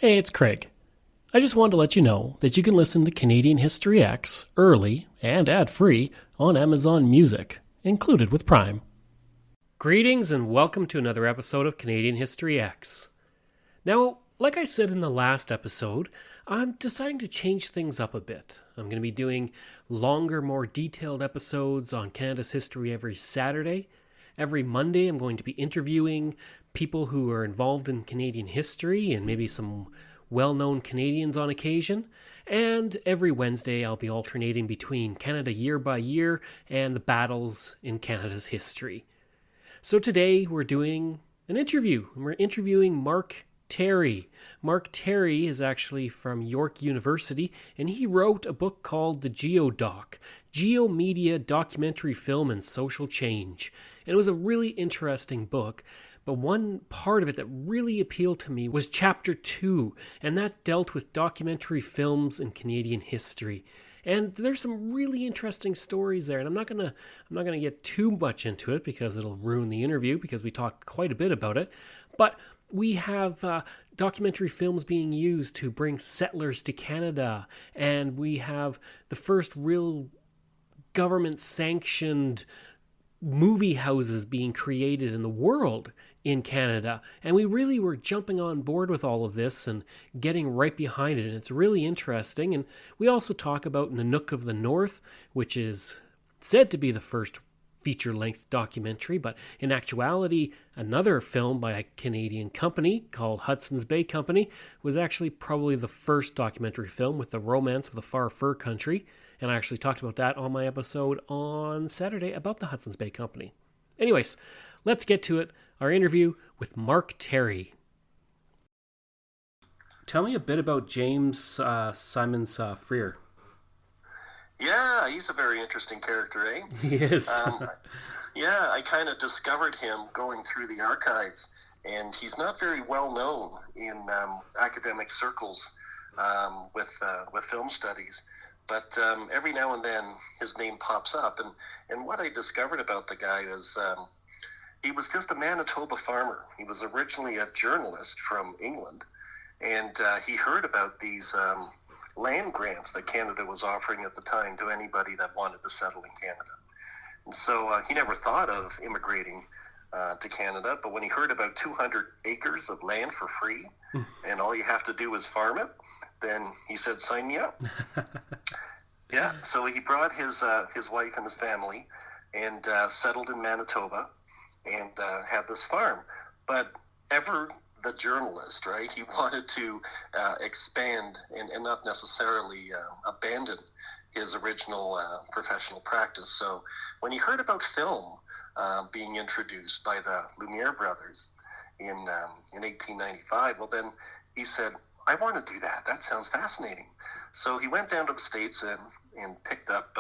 Hey, it's Craig. I just wanted to let you know that you can listen to Canadian History X early and ad-free on Amazon Music, included with Prime. Greetings and welcome to another episode of Canadian History X. Now, like I said in the last episode, I'm deciding to change things up a bit. I'm going to be doing longer, more detailed episodes on Canada's history every Saturday. Every Monday, I'm going to be interviewing people who are involved in Canadian history and maybe some well-known Canadians on occasion. And every Wednesday, I'll be alternating between Canada year by year and the battles in Canada's history. So today, we're doing an interview, and we're interviewing Mark Terry. Mark Terry is actually from York University, and he wrote a book called The Geodoc, Geomedia Documentary Film and Social Change. And it was a really interesting book, but one part of it that really appealed to me was Chapter 2, and that dealt with documentary films in Canadian history. And there's some really interesting stories there, and I'm not gonna get too much into it because it'll ruin the interview because we talk quite a bit about it. But we have documentary films being used to bring settlers to Canada, and we have the first real government-sanctioned movie houses being created in the world in Canada. And we really were jumping on board with all of this and getting right behind it, and it's really interesting. And we also talk about Nanook of the North, which is said to be the first feature-length documentary, but in actuality, another film by a Canadian company called Hudson's Bay Company was actually probably the first documentary film with the romance of the far fur country, and I actually talked about that on my episode on Saturday about the Hudson's Bay Company. Anyways, let's get to it, our interview with Mark Terry. Tell me a bit about James Simons Freer. Yeah, he's a very interesting character, eh? Yes. Yeah, I kind of discovered him going through the archives, and he's not very well known in academic circles with film studies. But every now and then, his name pops up, and what I discovered about the guy is he was just a Manitoba farmer. He was originally a journalist from England, and he heard about these land grants that Canada was offering at the time to anybody that wanted to settle in Canada. And so he never thought of immigrating to Canada, but when he heard about 200 acres of land for free, and all you have to do is farm it, then he said, sign me up. Yeah, so he brought his wife and his family and settled in Manitoba and had this farm. But ever the journalist, right? He wanted to expand and not necessarily abandon his original professional practice. So when he heard about film being introduced by the Lumiere brothers in 1895, well, then he said, I want to do that. That sounds fascinating. So he went down to the States and picked up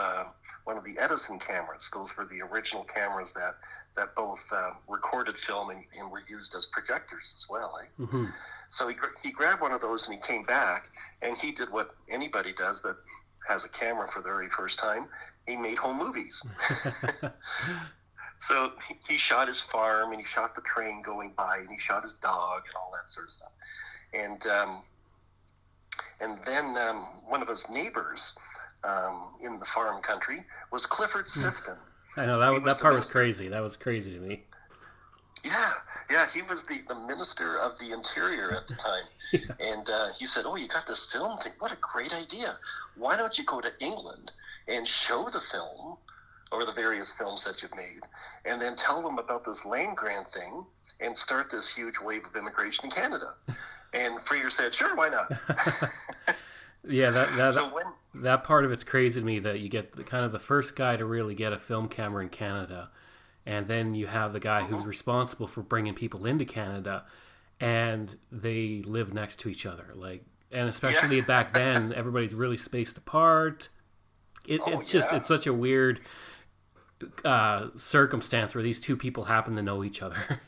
one of the Edison cameras. Those were the original cameras that both recorded film and were used as projectors as well. Eh? Mm-hmm. So he grabbed one of those and he came back, and he did what anybody does that has a camera for the very first time. He made home movies. So he shot his farm, and he shot the train going by, and he shot his dog and all that sort of stuff. And then one of his neighbors in the farm country was Clifford Sifton. I know, that part was crazy. That was crazy to me. Yeah, he was the Minister of the Interior at the time. Yeah. And he said, oh, you got this film thing? What a great idea. Why don't you go to England and show the film, or the various films that you've made, and then tell them about this land grant thing and start this huge wave of immigration in Canada? And Freer said, sure, why not? Yeah, that part of it's crazy to me, that you get the first guy to really get a film camera in Canada, and then you have the guy who's responsible for bringing people into Canada, and they live next to each other. And especially back then, everybody's really spaced apart. It's such a weird circumstance where these two people happen to know each other.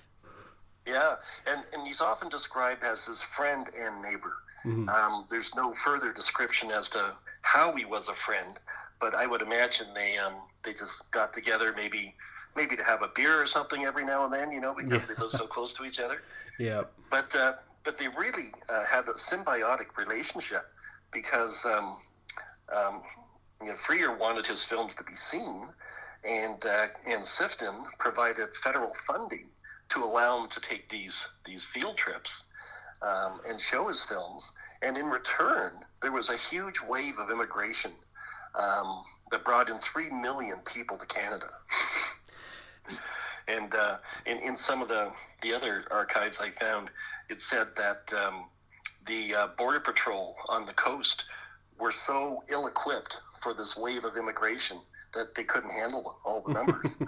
Yeah, and he's often described as his friend and neighbor. Mm-hmm. There's no further description as to how he was a friend, but I would imagine they just got together maybe to have a beer or something every now and then, because they live so close to each other. Yeah. But but they really had a symbiotic relationship because Freer wanted his films to be seen, and Sifton provided federal funding to allow him to take these field trips and show his films. And in return, there was a huge wave of immigration that brought in 3 million people to Canada. And in some of the other archives I found, it said that the Border Patrol on the coast were so ill-equipped for this wave of immigration that they couldn't handle all the numbers.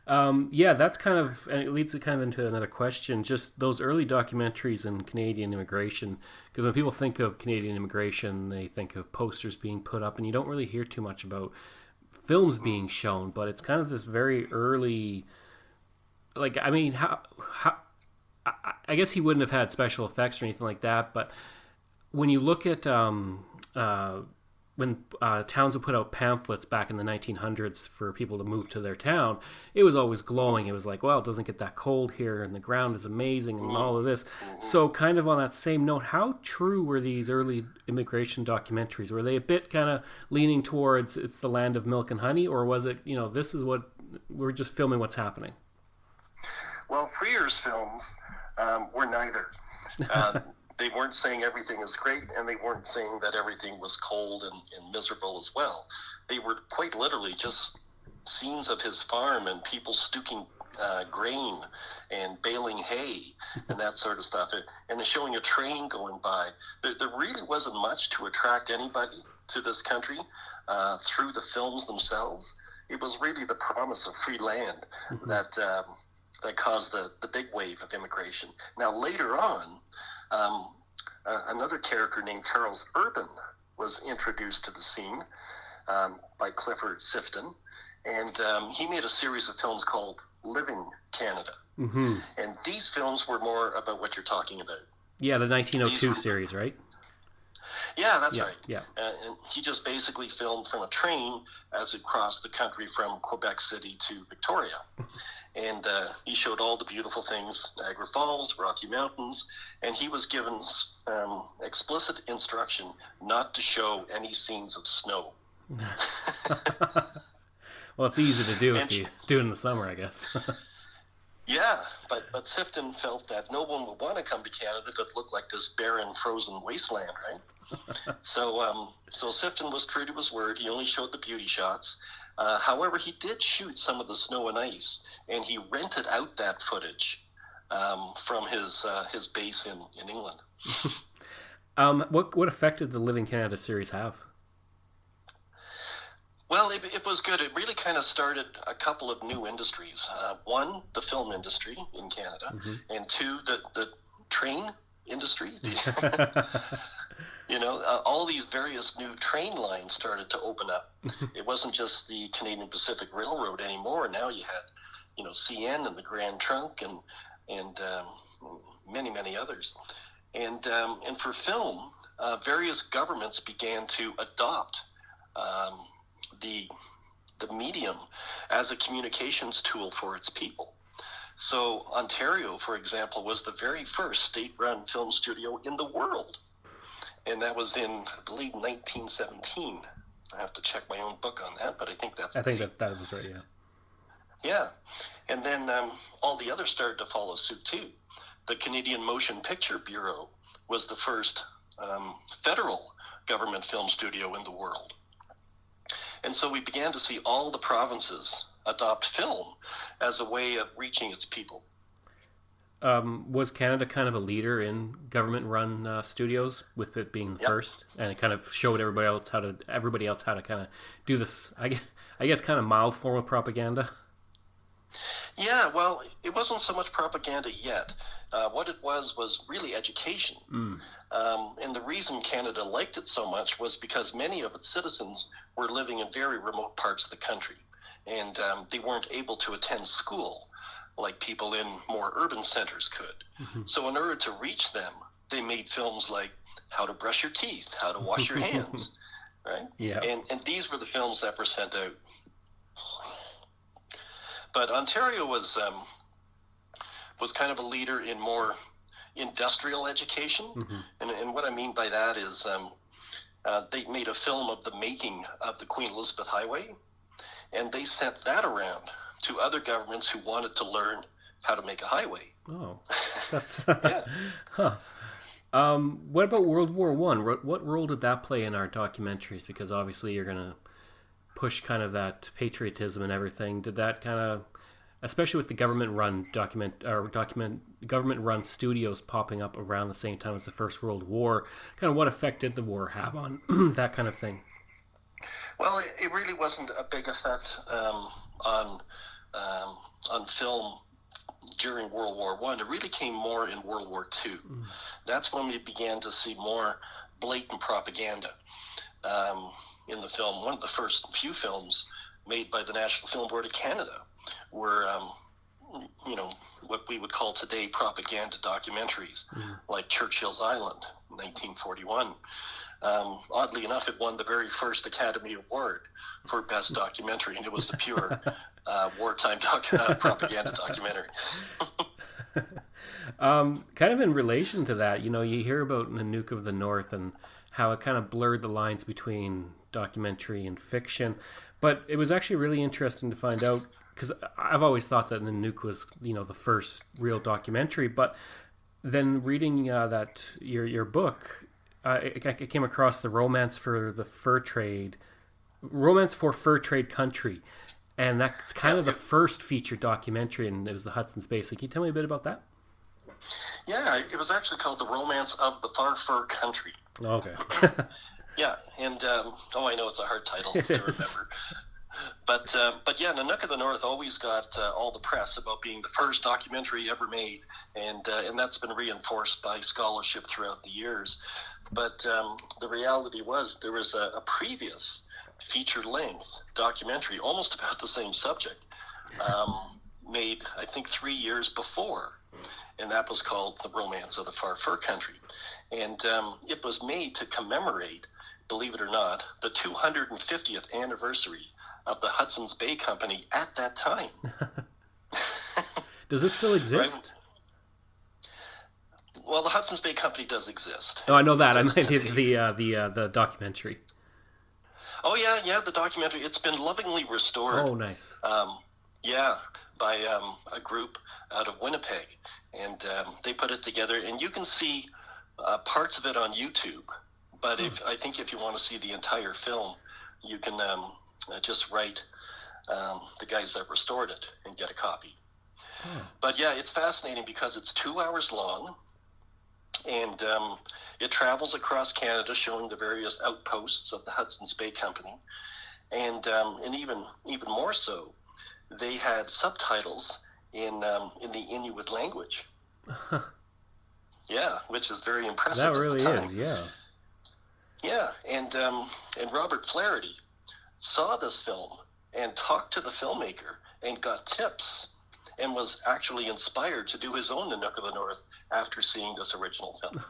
That's kind of, and it leads kind of into another question, just those early documentaries in Canadian immigration, because when people think of Canadian immigration, they think of posters being put up, and you don't really hear too much about films being shown, but it's kind of this very early, like, I mean, how I guess he wouldn't have had special effects or anything like that, but when you look at when towns would put out pamphlets back in the 1900s for people to move to their town, it was always glowing. It was like, well, it doesn't get that cold here, and the ground is amazing, and all of this. So kind of on that same note, how true were these early immigration documentaries? Were they a bit kind of leaning towards it's the land of milk and honey, or was it, this is what, we're just filming what's happening? Well, Freer's films were neither. They weren't saying everything is great, and they weren't saying that everything was cold and miserable as well. They were quite literally just scenes of his farm and people stooking grain and baling hay and that sort of stuff, and showing a train going by. There really wasn't much to attract anybody to this country through the films themselves. It was really the promise of free land that caused the big wave of immigration. Now, later on, another character named Charles Urban was introduced to the scene by Clifford Sifton, and he made a series of films called Living Canada. Mm-hmm. And these films were more about what you're talking about. Yeah, the 1902 series, right? Yeah, that's right. Yeah. And he just basically filmed from a train as it crossed the country from Quebec City to Victoria. And he showed all the beautiful things, Niagara Falls, Rocky Mountains, and he was given explicit instruction not to show any scenes of snow. Well, it's easy to do if you do it in the summer, I guess. Yeah, but Sifton felt that no one would want to come to Canada if it looked like this barren, frozen wasteland, right? So Sifton was true to his word. He only showed the beauty shots. However, he did shoot some of the snow and ice, and he rented out that footage from his base in England. What effect did the Living Canada series have? Well, it was good. It really kind of started a couple of new industries. One, the film industry in Canada, mm-hmm. and two, the train industry. All these various new train lines started to open up. It wasn't just the Canadian Pacific Railroad anymore. Now you had, CN and the Grand Trunk and many, many others. And for film, various governments began to adopt the medium as a communications tool for its people. So Ontario, for example, was the very first state-run film studio in the world. And that was in, I believe, 1917. I have to check my own book on that, but I think that's... I think that was right, yeah. Yeah. And then all the others started to follow suit, too. The Canadian Motion Picture Bureau was the first federal government film studio in the world. And so we began to see all the provinces adopt film as a way of reaching its people. Was Canada kind of a leader in government-run studios, with it being the first, and it kind of showed everybody else how to kind of do this? I guess kind of mild form of propaganda. Yeah, well, it wasn't so much propaganda yet. What it was really education. And the reason Canada liked it so much was because many of its citizens were living in very remote parts of the country, and they weren't able to attend school like people in more urban centers could. Mm-hmm. So in order to reach them, they made films like How to Brush Your Teeth, How to Wash Your Hands, right? Yeah. And these were the films that were sent out. But Ontario was kind of a leader in more industrial education. And what I mean by that is they made a film of the making of the Queen Elizabeth Highway, and they sent that around to other governments who wanted to learn how to make a highway. Oh, that's Yeah. huh. What about World War One? What role did that play in our documentaries? Because obviously you're gonna push kind of that patriotism and everything. Did that kind of, especially with the government-run government-run studios popping up around the same time as the First World War, kind of what effect did the war have on that kind of thing? Well, it really wasn't a big effect on film during World War One. It really came more in World War Two. That's when we began to see more blatant propaganda in the film. One of the first few films made by the National Film Board of Canada were, what we would call today propaganda documentaries, like Churchill's Island, 1941. Oddly enough, it won the very first Academy Award for Best Documentary, and it was a pure wartime propaganda documentary. Kind of in relation to that, you hear about Nanook of the North and how it kind of blurred the lines between documentary and fiction. But it was actually really interesting to find out, because I've always thought that Nanook was, the first real documentary. But then reading that your book, I came across the Romance for Fur Trade Country, and that's kind of the first feature documentary, and it was the Hudson's Bay. So can you tell me a bit about that? Yeah, it was actually called The Romance of the Far Country. Okay. Yeah, and I know it's a hard title to remember. But yeah, Nanook of the North always got all the press about being the first documentary ever made, and that's been reinforced by scholarship throughout the years. But the reality was there was a previous feature-length documentary, almost about the same subject, made, I think, 3 years before, and that was called The Romance of the Far Country. And it was made to commemorate, believe it or not, the 250th anniversary of the Hudson's Bay Company at that time. Does it still exist? Right? Well, the Hudson's Bay Company does exist. Oh, I know that. I meant the documentary. Oh yeah, the documentary. It's been lovingly restored. Oh, nice. By a group out of Winnipeg, and they put it together, and you can see parts of it on YouTube. But I think if you want to see the entire film, you can just write the guys that restored it and get a copy. But yeah, it's fascinating because it's 2 hours long, and it travels across Canada, showing the various outposts of the Hudson's Bay Company, and even more so, they had subtitles in the Inuit language. Yeah, which is very impressive. That really is, yeah. Yeah, and Robert Flaherty saw this film and talked to the filmmaker and got tips and was actually inspired to do his own Nanook of the North after seeing this original film.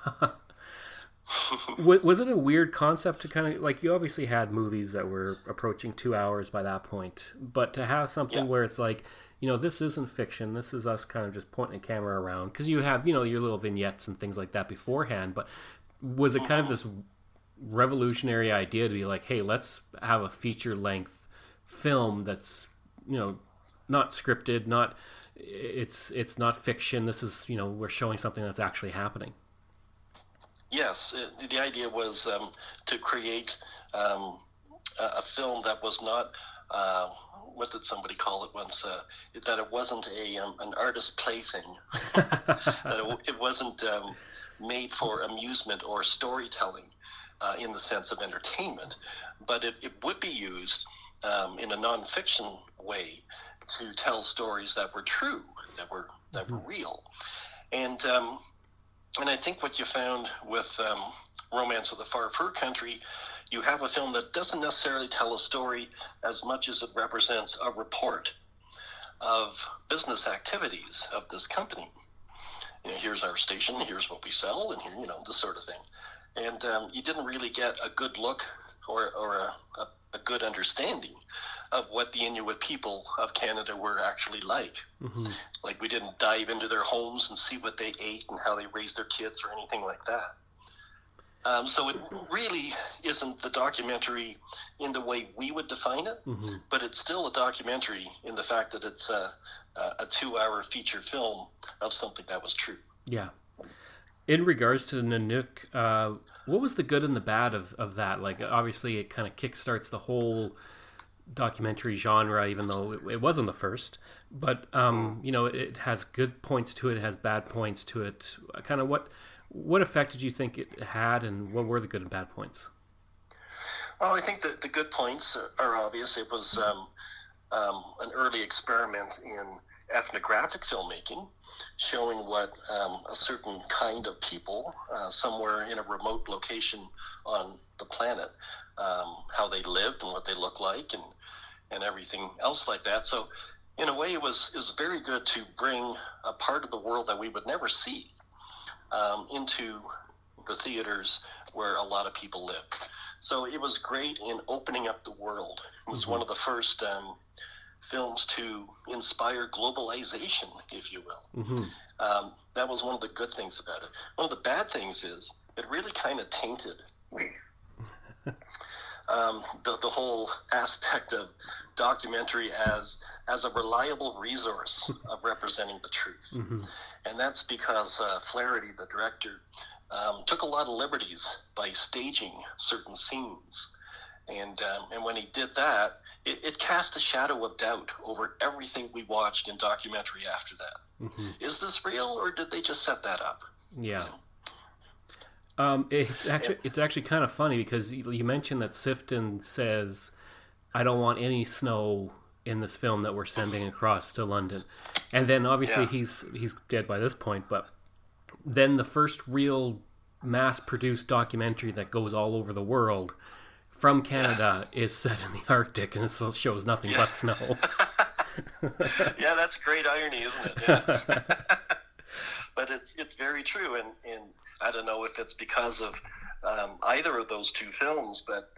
Was it a weird concept to kind of, like, you obviously had movies that were approaching 2 hours by that point, but to have something where it's like, this isn't fiction, this is us kind of just pointing a camera around, because you have, your little vignettes and things like that beforehand, but was it kind of this revolutionary idea to be like, hey, let's have a feature-length film that's, not scripted, it's not fiction, this is, we're showing something that's actually happening? Yes, the idea was to create a film that was not, what did somebody call it once, that it wasn't an artist's plaything, that it wasn't made for amusement or storytelling in the sense of entertainment, but it would be used in a nonfiction way to tell stories that were true, that were real. And I think what you found with Romance of the Far Country, you have a film that doesn't necessarily tell a story as much as it represents a report of business activities of this company. Here's our station, here's what we sell, and here, this sort of thing. And you didn't really get a good look or a good understanding of what the Inuit people of Canada were actually like. Mm-hmm. Like, we didn't dive into their homes and see what they ate and how they raised their kids or anything like that. So it really isn't the documentary in the way we would define it, Mm-hmm. but it's still a documentary in the fact that it's a 2-hour feature film of something that was true. Yeah. In regards to the Nanook, what was the good and the bad of that? Like, obviously, it kind of kickstarts the whole documentary genre, even though it wasn't the first. But it has good points to it, it has bad points to it. Kind of what effect did you think it had, and what were the good and bad points? Well, I think that the good points are obvious. It was an early experiment in ethnographic filmmaking, showing what a certain kind of people somewhere in a remote location on the planet, how they lived and what they looked like, and everything else like that. So in a way, it was very good to bring a part of the world that we would never see into the theaters where a lot of people live. So it was great in opening up the world. It was one of the first films to inspire globalization, if you will. Mm-hmm. That was one of the good things about it. One of the bad things is it really kind of tainted the whole aspect of documentary as a reliable resource of representing the truth. Mm-hmm. And that's because Flaherty, the director, took a lot of liberties by staging certain scenes. And when he did that, it cast a shadow of doubt over everything we watched in documentary after that. Mm-hmm. Is this real, or did they just set that up? Yeah. It's actually kind of funny because you mentioned that Sifton says, "I don't want any snow in this film that we're sending across to London," and then obviously he's dead by this point. But then the first real mass-produced documentary that goes all over the world from Canada is set in the Arctic, and it still shows nothing but snow. Yeah, that's great irony, isn't it? Yeah. But it's very true, and I don't know if it's because of either of those two films, but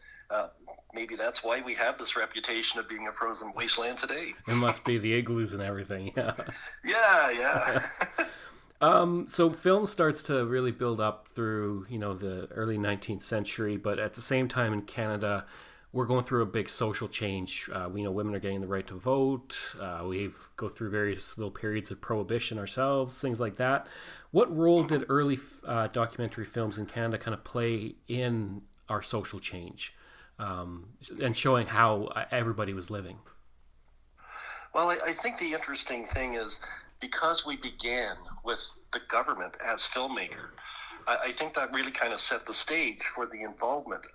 maybe that's why we have this reputation of being a frozen wasteland today. It must be the igloos and everything. Yeah. Yeah. So film starts to really build up through, the early 19th century, but at the same time in Canada, we're going through a big social change. We know women are getting the right to vote. We go through various little periods of prohibition ourselves, things like that. What role did early documentary films in Canada kind of play in our social change and showing how everybody was living? Well, I think the interesting thing is, because we began with the government as filmmaker, I think that really kind of set the stage for the involvement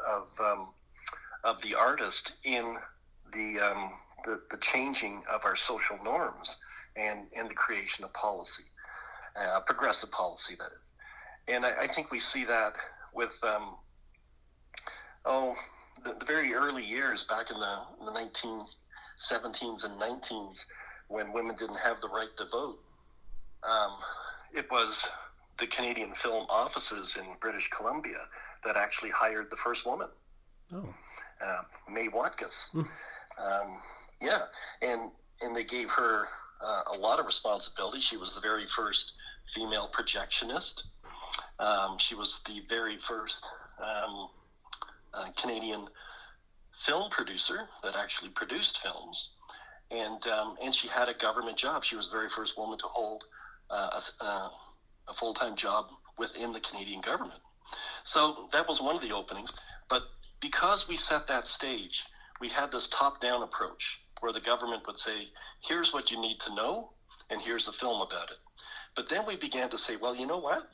of the artist in the changing of our social norms and the creation of policy, progressive policy, that is. And I think we see that with the very early years back in the 1917s and 19s, when women didn't have the right to vote. It was the Canadian Film Offices in British Columbia that actually hired the first woman. Oh. May Watkus. And they gave her a lot of responsibility. She was the very first female projectionist. She was the very first Canadian film producer that actually produced films. And she had a government job. She was the very first woman to hold a full-time job within the Canadian government. So that was one of the openings. But because we set that stage, we had this top-down approach where the government would say, here's what you need to know, and here's the film about it. But then we began to say, well, you know what?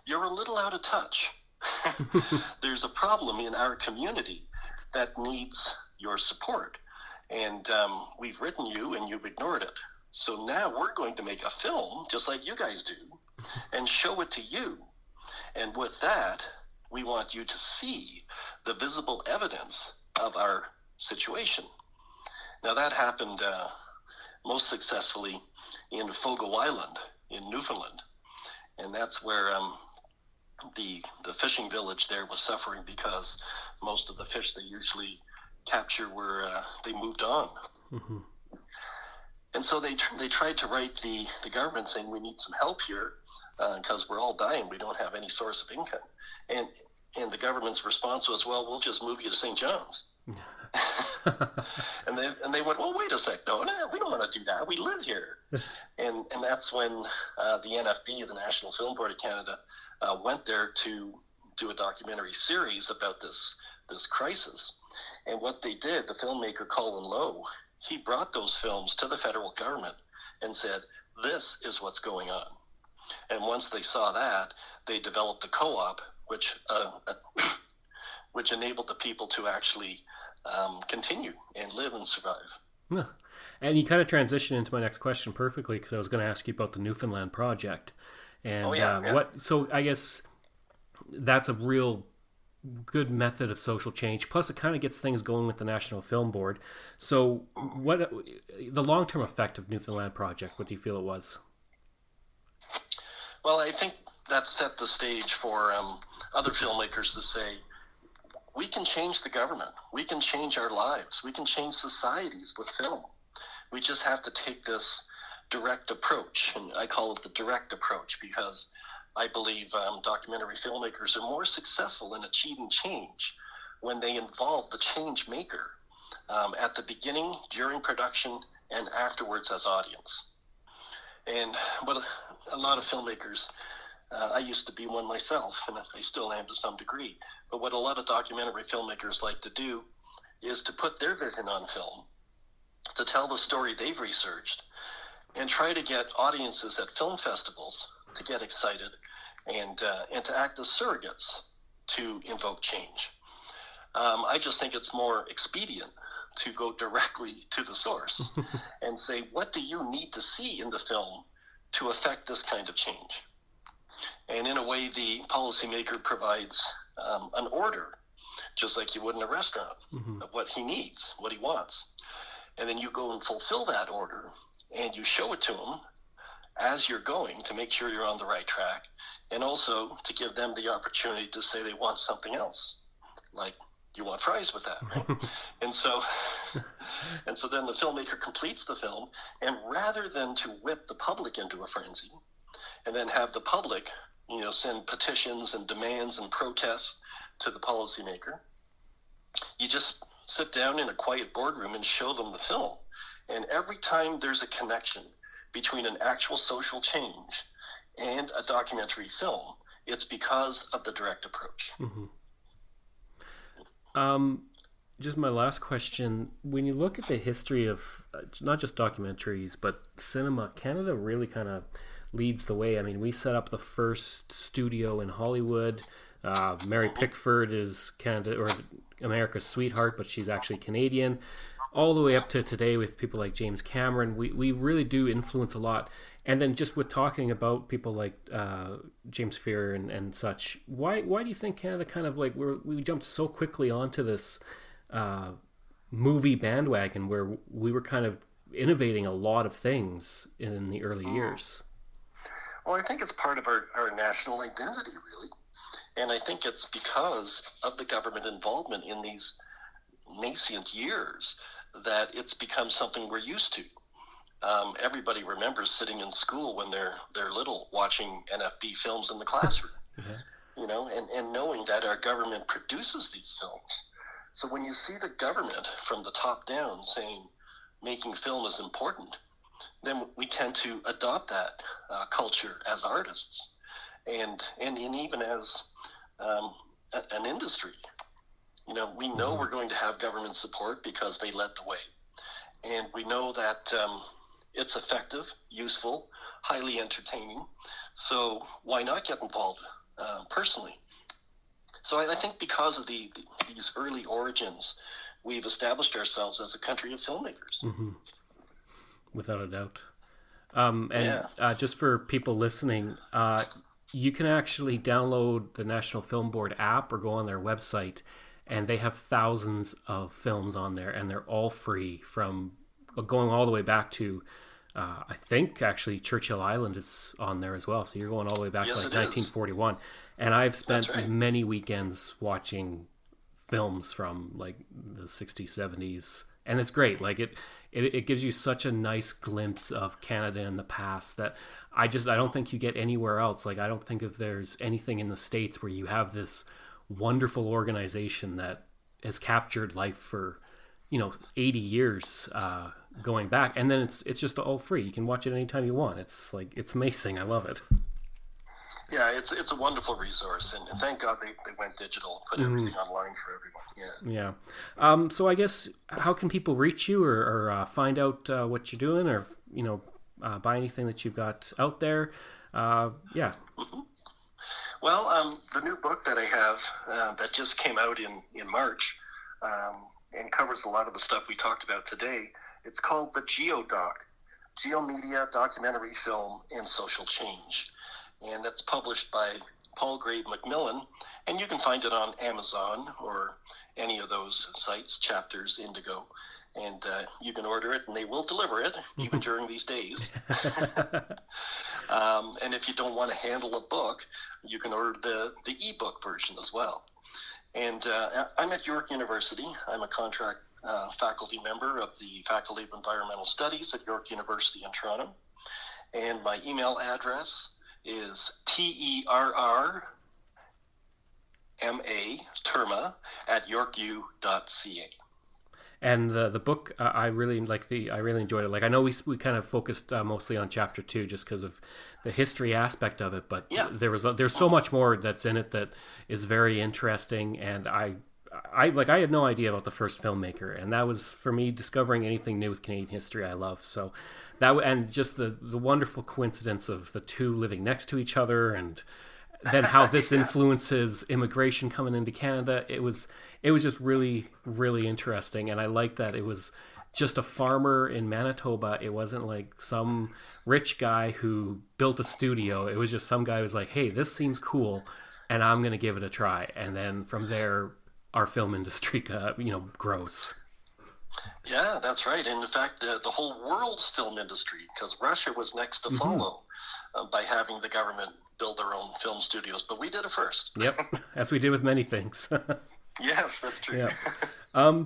You're a little out of touch. There's a problem in our community that needs your support. And we've written you, and you've ignored it. So now we're going to make a film, just like you guys do, and show it to you. And with that, we want you to see the visible evidence of our situation. Now, that happened most successfully in Fogo Island in Newfoundland. And that's where the fishing village there was suffering because most of the fish they usually capture were they moved on. Mm-hmm. And so they tried to write the government saying we need some help here because we're all dying. We don't have any source of income. And the government's response was, well, we'll just move you to St. John's. and they went, well, wait a sec, no, we don't want to do that. We live here. and that's when the NFB, the National Film Board of Canada, went there to do a documentary series about this crisis. And what they did, the filmmaker Colin Lowe, he brought those films to the federal government and said, this is what's going on. And once they saw that, they developed a co-op, which enabled the people to actually continue and live and survive. Yeah. And you kind of transitioned into my next question perfectly, because I was going to ask you about the Newfoundland project. And so I guess that's a real good method of social change. Plus, it kind of gets things going with the National Film Board. So, what the long-term effect of Newfoundland project? What do you feel it was? Well, I think that set the stage for other filmmakers to say, we can change the government. We can change our lives. We can change societies with film. We just have to take this direct approach. And I call it the direct approach because I believe documentary filmmakers are more successful in achieving change when they involve the change maker at the beginning, during production, and afterwards as audience. And what a lot of filmmakers, I used to be one myself, and I still am to some degree, but what a lot of documentary filmmakers like to do is to put their vision on film, to tell the story they've researched, and try to get audiences at film festivals to get excited and to act as surrogates to invoke change. I just think it's more expedient to go directly to the source and say, what do you need to see in the film to affect this kind of change? And in a way, the policymaker provides an order, just like you would in a restaurant, of what he needs, what he wants. And then you go and fulfill that order, and you show it to him as you're going to make sure you're on the right track, and also to give them the opportunity to say they want something else, like you want fries with that, right? and so then the filmmaker completes the film, and rather than to whip the public into a frenzy and then have the public, send petitions and demands and protests to the policymaker, you just sit down in a quiet boardroom and show them the film. And every time there's a connection between an actual social change and a documentary film, it's because of the direct approach. Just my last question. When you look at the history of not just documentaries, but cinema, Canada really kind of leads the way. I mean, we set up the first studio in Hollywood. Mary Pickford is Canada or America's sweetheart, but she's actually Canadian. All the way up to today with people like James Cameron, we really do influence a lot. And then just with talking about people like James Fear and such, why do you think Canada kind of like we jumped so quickly onto this movie bandwagon where we were kind of innovating a lot of things in the early years? Well, I think it's part of our national identity, really. And I think it's because of the government involvement in these nascent years that it's become something we're used to. Everybody remembers sitting in school when they're little, watching NFB films in the classroom, and knowing that our government produces these films. So when you see the government from the top down saying making film is important, then we tend to adopt that culture as artists and even as an industry. We know we're going to have government support because they led the way. And we know that it's effective, useful, highly entertaining. So why not get involved personally? So I think because of these early origins, we've established ourselves as a country of filmmakers. Without a doubt. Just for people listening, you can actually download the National Film Board app or go on their website, and they have thousands of films on there, and they're all free, from going all the way back to I think actually Churchill Island is on there as well. So you're going all the way back to like 1941. And I've spent That's right. many weekends watching films from like the 60s, 70s, and it's great. Like it gives you such a nice glimpse of Canada in the past that I don't think you get anywhere else. Like I don't think if there's anything in the States where you have this wonderful organization that has captured life for 80 years going back, and then it's just all free. You can watch it anytime you want. It's amazing. I love it. Yeah, it's a wonderful resource, and thank God they went digital, put everything online for everyone. Yeah. So I guess how can people reach you or find out what you're doing, or buy anything that you've got out there? Yeah. Mm-hmm. Well, the new book that I have that just came out in March and covers a lot of the stuff we talked about today. It's called the GeoDoc, Geomedia, Documentary Film, and Social Change. And that's published by Paul Grade Macmillan, and you can find it on Amazon or any of those sites, Chapters, Indigo, and you can order it, and they will deliver it, even during these days. And if you don't want to handle a book, you can order the ebook version as well. And I'm at York University. I'm a contract faculty member of the Faculty of Environmental Studies at York University in Toronto. And my email address is terrma, terma, at yorku.ca. And the book, I really enjoyed it. Like I know we kind of focused mostly on chapter 2 just because of the history aspect of it, but yeah, there's so much more that's in it that is very interesting. And I had no idea about the first filmmaker, and that was for me discovering anything new with Canadian history I love. So that, and just the wonderful coincidence of the two living next to each other, and then how this influences immigration coming into Canada. It was just really, really interesting. And I like that it was just a farmer in Manitoba. It wasn't like some rich guy who built a studio. It was just some guy who was like, hey, this seems cool, and I'm going to give it a try. And then from there, our film industry, grows. Yeah, that's right. And in fact, the whole world's film industry, because Russia was next to follow by having the government build their own film studios. But we did it first. Yep, as we did with many things. Yes, that's true. Yeah.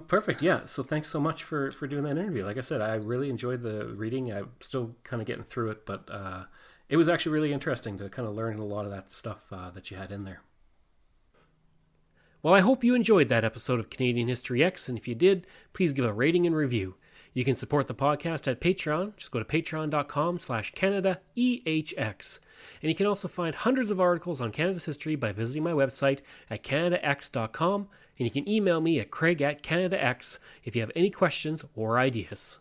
Perfect. Yeah. So thanks so much for doing that interview. Like I said, I really enjoyed the reading. I'm still kind of getting through it, but it was actually really interesting to kind of learn a lot of that stuff that you had in there. Well, I hope you enjoyed that episode of Canadian History X, and if you did, please give a rating and review. You can support the podcast at Patreon. Just go to patreon.com/CanadaEHX. And you can also find hundreds of articles on Canada's history by visiting my website at CanadaX.com, and you can email me at Craig@CanadaX if you have any questions or ideas.